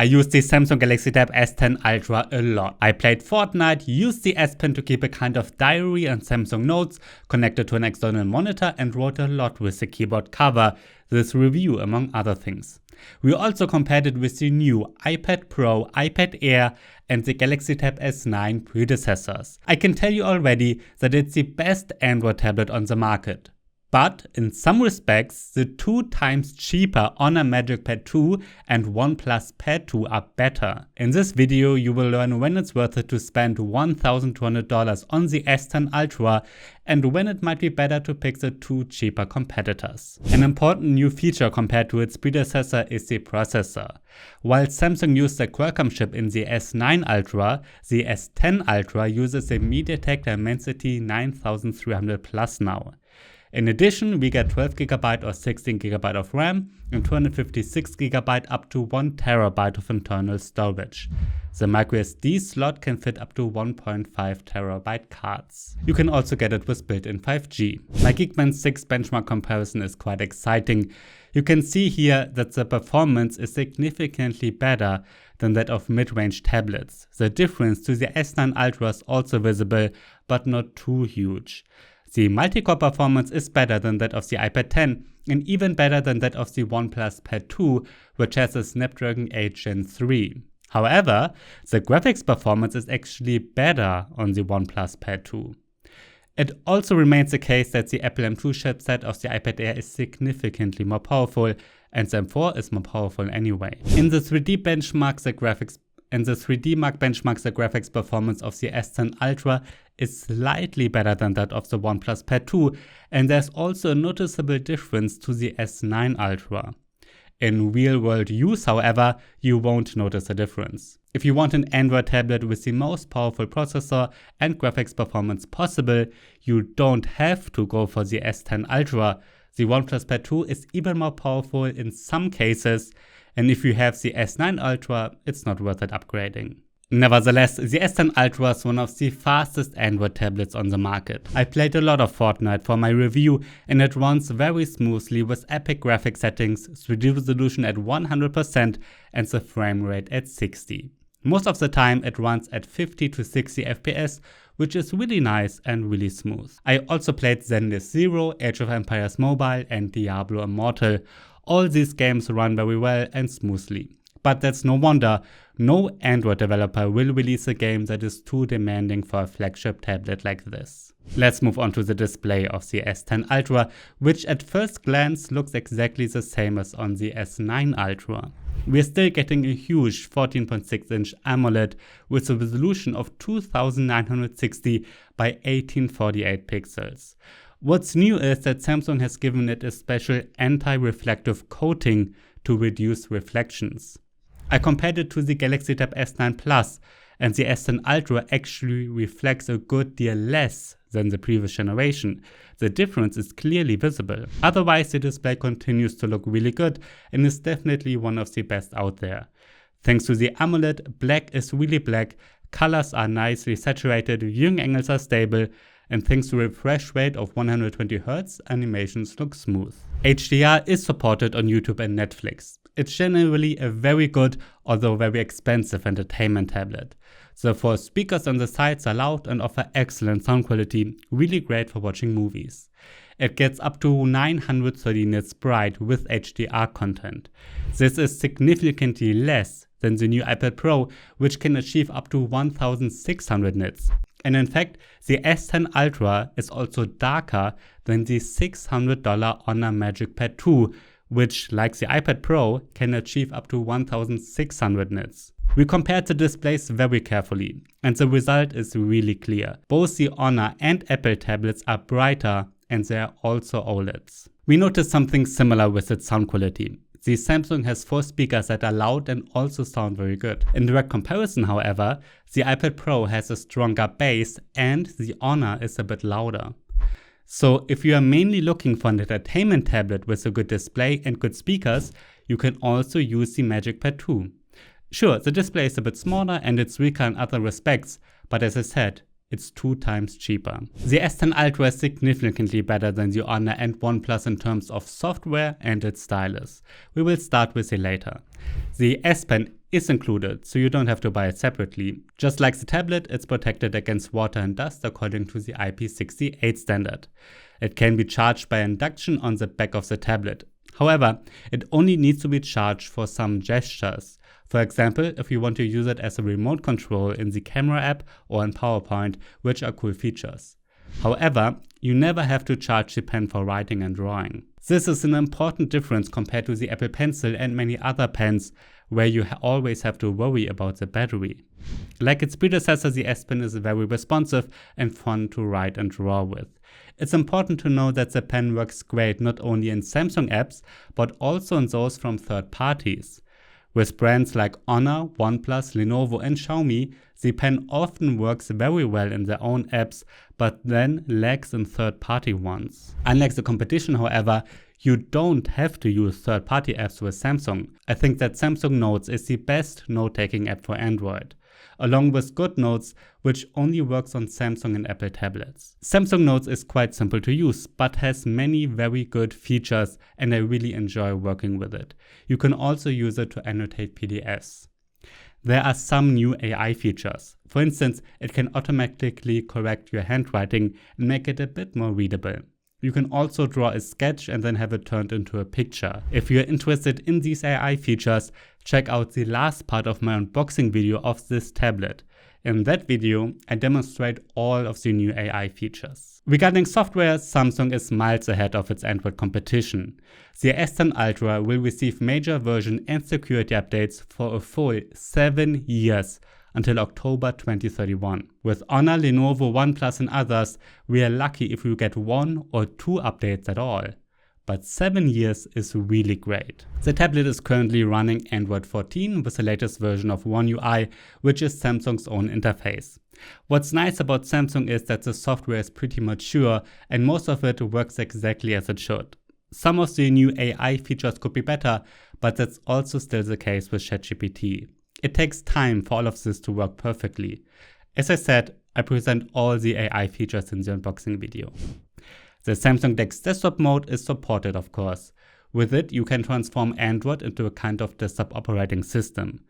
I use the Samsung Galaxy Tab S10 Ultra a lot. I played Fortnite, used the S Pen to keep a kind of diary on Samsung Notes, connected to an external monitor and wrote a lot with the keyboard cover, this review among other things. We also compared it with the new iPad Pro, iPad Air and the Galaxy Tab S9 predecessors. I can tell you already that it's the best Android tablet on the market. But in some respects, the 2 times cheaper Honor Magic Pad 2 and OnePlus Pad 2 are better. In this video, you will learn when it's worth it to spend $1,200 on the S10 Ultra and when it might be better to pick the 2 cheaper competitors. An important new feature compared to its predecessor is the processor. While Samsung used the Qualcomm chip in the S9 Ultra, the S10 Ultra uses the MediaTek Dimensity 9300 Plus now. In addition, we get 12GB or 16GB of RAM and 256GB up to 1TB of internal storage. The microSD slot can fit up to 1.5TB cards. You can also get it with built-in 5G. My Geekbench 6 benchmark comparison is quite exciting. You can see here that the performance is significantly better than that of mid-range tablets. The difference to the S9 Ultra is also visible, but not too huge. The multi-core performance is better than that of the iPad 10 and even better than that of the OnePlus Pad 2, which has a Snapdragon 8 Gen 3. However, the graphics performance is actually better on the OnePlus Pad 2. It also remains the case that the Apple M2 chipset of the iPad Air is significantly more powerful, and the M4 is more powerful anyway. In the 3D benchmark, the graphics performance of the S10 Ultra is slightly better than that of the OnePlus Pad 2, and there's also a noticeable difference to the S9 Ultra. In real-world use, however, you won't notice a difference. If you want an Android tablet with the most powerful processor and graphics performance possible, you don't have to go for the S10 Ultra. The OnePlus Pad 2 is even more powerful in some cases, and if you have the S9 Ultra, it's not worth it upgrading. Nevertheless, the S10 Ultra is one of the fastest Android tablets on the market. I played a lot of Fortnite for my review and it runs very smoothly with epic graphic settings, 3D resolution at 100% and the frame rate at 60. Most of the time it runs at 50 to 60 FPS, which is really nice and really smooth. I also played Zenless Zero, Age of Empires Mobile and Diablo Immortal. All these games run very well and smoothly. But that's no wonder, no Android developer will release a game that is too demanding for a flagship tablet like this. Let's move on to the display of the S10 Ultra, which at first glance looks exactly the same as on the S9 Ultra. We're still getting a huge 14.6-inch AMOLED with a resolution of 2960 by 1848 pixels. What's new is that Samsung has given it a special anti-reflective coating to reduce reflections. I compared it to the Galaxy Tab S9 Plus, and the S10 Ultra actually reflects a good deal less than the previous generation. The difference is clearly visible. Otherwise, the display continues to look really good and is definitely one of the best out there. Thanks to the AMOLED, black is really black, colors are nicely saturated, viewing angles are stable, and thanks to a refresh rate of 120Hz, animations look smooth. HDR is supported on YouTube and Netflix. It's generally a very good, although very expensive entertainment tablet. The 4 speakers on the sides are loud and offer excellent sound quality, really great for watching movies. It gets up to 930 nits bright with HDR content. This is significantly less than the new iPad Pro, which can achieve up to 1600 nits. And in fact, the S10 Ultra is also darker than the $600 Honor Magic Pad 2, which, like the iPad Pro, can achieve up to 1600 nits. We compared the displays very carefully, and the result is really clear. Both the Honor and Apple tablets are brighter, and they are also OLEDs. We noticed something similar with its sound quality. The Samsung has 4 speakers that are loud and also sound very good. In direct comparison, however, the iPad Pro has a stronger bass and the Honor is a bit louder. So if you are mainly looking for an entertainment tablet with a good display and good speakers, you can also use the Magic Pad 2. Sure, the display is a bit smaller and it's weaker in other respects, but as I said, it's 2 times cheaper. The S10 Ultra is significantly better than the Honor and OnePlus in terms of software and its stylus. We will start with it later. The S Pen is included, so you don't have to buy it separately. Just like the tablet, it's protected against water and dust according to the IP68 standard. It can be charged by induction on the back of the tablet. However, it only needs to be charged for some gestures. For example, if you want to use it as a remote control in the camera app or in PowerPoint, which are cool features. However, you never have to charge the pen for writing and drawing. This is an important difference compared to the Apple Pencil and many other pens, where you always have to worry about the battery. Like its predecessor, the S Pen is very responsive and fun to write and draw with. It's important to know that the pen works great not only in Samsung apps, but also in those from third parties. With brands like Honor, OnePlus, Lenovo and Xiaomi, the pen often works very well in their own apps, but then lags in third-party ones. Unlike the competition, however, you don't have to use third-party apps with Samsung. I think that Samsung Notes is the best note-taking app for Android, along with GoodNotes, which only works on Samsung and Apple tablets. Samsung Notes is quite simple to use, but has many very good features, and I really enjoy working with it. You can also use it to annotate PDFs. There are some new AI features. For instance, it can automatically correct your handwriting and make it a bit more readable. You can also draw a sketch and then have it turned into a picture. If you're interested in these AI features, check out the last part of my unboxing video of this tablet. In that video, I demonstrate all of the new AI features. Regarding software, Samsung is miles ahead of its Android competition. The S10 Ultra will receive major version and security updates for a full 7 years, until October 2031. With Honor, Lenovo, OnePlus and others, we are lucky if we get 1 or 2 updates at all. But 7 years is really great. The tablet is currently running Android 14 with the latest version of One UI, which is Samsung's own interface. What's nice about Samsung is that the software is pretty mature and most of it works exactly as it should. Some of the new AI features could be better, but that's also still the case with ChatGPT. It takes time for all of this to work perfectly. As I said, I present all the AI features in the unboxing video. The Samsung DeX desktop mode is supported, of course. With it, you can transform Android into a kind of desktop operating system.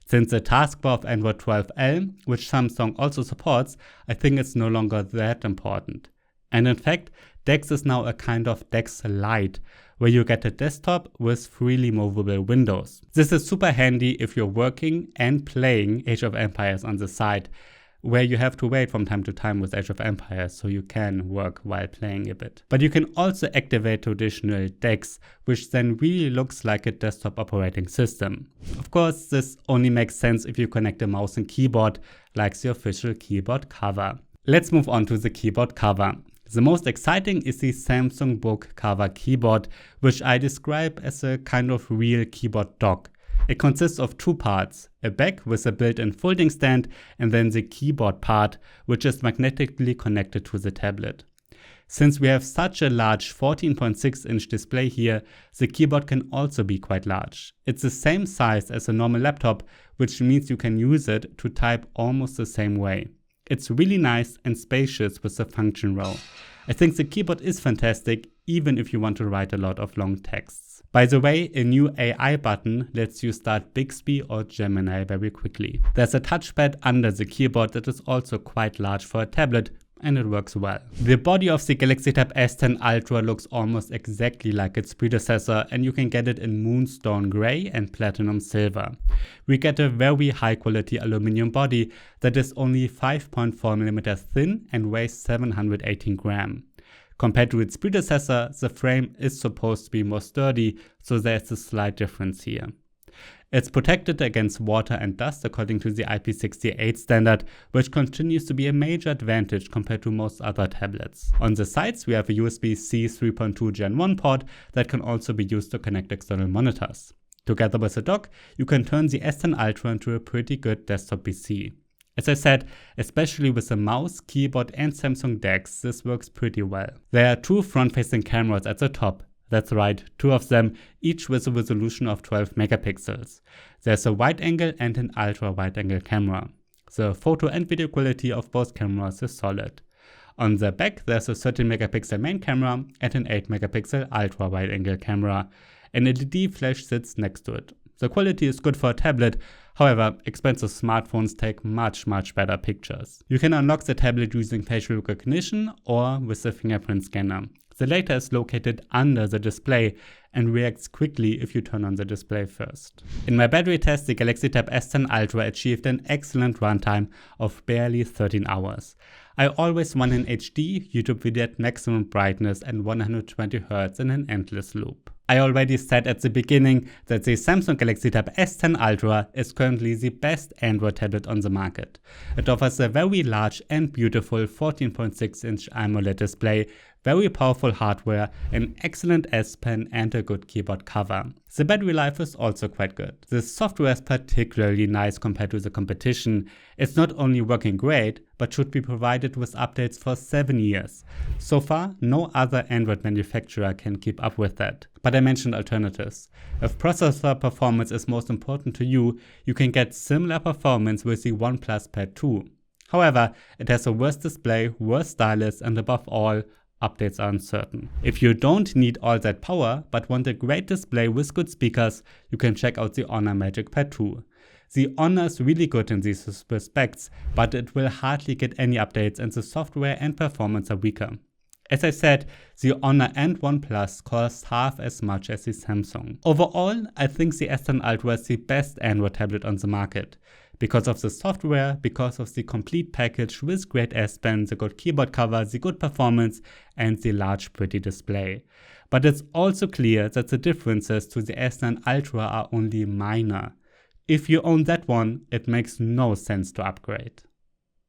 Since the taskbar of Android 12L, which Samsung also supports, I think it's no longer that important. And in fact, DeX is now a kind of DeX Lite, where you get a desktop with freely movable windows. This is super handy if you're working and playing Age of Empires on the side, where you have to wait from time to time with Age of Empires so you can work while playing a bit. But you can also activate traditional DeX, which then really looks like a desktop operating system. Of course, this only makes sense if you connect a mouse and keyboard, like the official keyboard cover. Let's move on to the keyboard cover. The most exciting is the Samsung Book Cover keyboard, which I describe as a kind of real keyboard dock. It consists of 2 parts, a back with a built-in folding stand and then the keyboard part, which is magnetically connected to the tablet. Since we have such a large 14.6-inch display here, the keyboard can also be quite large. It's the same size as a normal laptop, which means you can use it to type almost the same way. It's really nice and spacious with the function row. I think the keyboard is fantastic, even if you want to write a lot of long texts. By the way, a new AI button lets you start Bixby or Gemini very quickly. There's a touchpad under the keyboard that is also quite large for a tablet, and it works well. The body of the Galaxy Tab S10 Ultra looks almost exactly like its predecessor, and you can get it in Moonstone Grey and Platinum Silver. We get a very high quality aluminum body that is only 5.4mm thin and weighs 718 grams. Compared to its predecessor, the frame is supposed to be more sturdy, so there's a slight difference here. It's protected against water and dust according to the IP68 standard, which continues to be a major advantage compared to most other tablets. On the sides, we have a USB-C 3.2 Gen 1 port that can also be used to connect external monitors. Together with the dock, you can turn the S10 Ultra into a pretty good desktop PC. As I said, especially with the mouse, keyboard and Samsung DeX, this works pretty well. There are 2 front-facing cameras at the top. That's right, 2 of them, each with a resolution of 12 megapixels. There's a wide angle and an ultra wide angle camera. The photo and video quality of both cameras is solid. On the back there's a 13 megapixel main camera and an 8 megapixel ultra wide angle camera. An LED flash sits next to it. The quality is good for a tablet, however, expensive smartphones take much better pictures. You can unlock the tablet using facial recognition or with the fingerprint scanner. The latter is located under the display and reacts quickly if you turn on the display first. In my battery test, the Galaxy Tab S10 Ultra achieved an excellent runtime of barely 13 hours. I always run in HD, YouTube video at maximum brightness and 120Hz in an endless loop. I already said at the beginning that the Samsung Galaxy Tab S10 Ultra is currently the best Android tablet on the market. It offers a very large and beautiful 14.6-inch AMOLED display, very powerful hardware, an excellent S Pen and a good keyboard cover. The battery life is also quite good. The software is particularly nice compared to the competition. It's not only working great, but should be provided with updates for 7 years. So far, no other Android manufacturer can keep up with that. But I mentioned alternatives. If processor performance is most important to you, you can get similar performance with the OnePlus Pad 2. However, it has a worse display, worse stylus, and above all, updates are uncertain. If you don't need all that power, but want a great display with good speakers, you can check out the Honor Magic Pad 2. The Honor is really good in these respects, but it will hardly get any updates and the software and performance are weaker. As I said, the Honor and OnePlus cost half as much as the Samsung. Overall, I think the S10 Ultra is the best Android tablet on the market. Because of the software, because of the complete package with great S Pen, the good keyboard cover, the good performance and the large pretty display. But it's also clear that the differences to the S9 Ultra are only minor. If you own that one, it makes no sense to upgrade.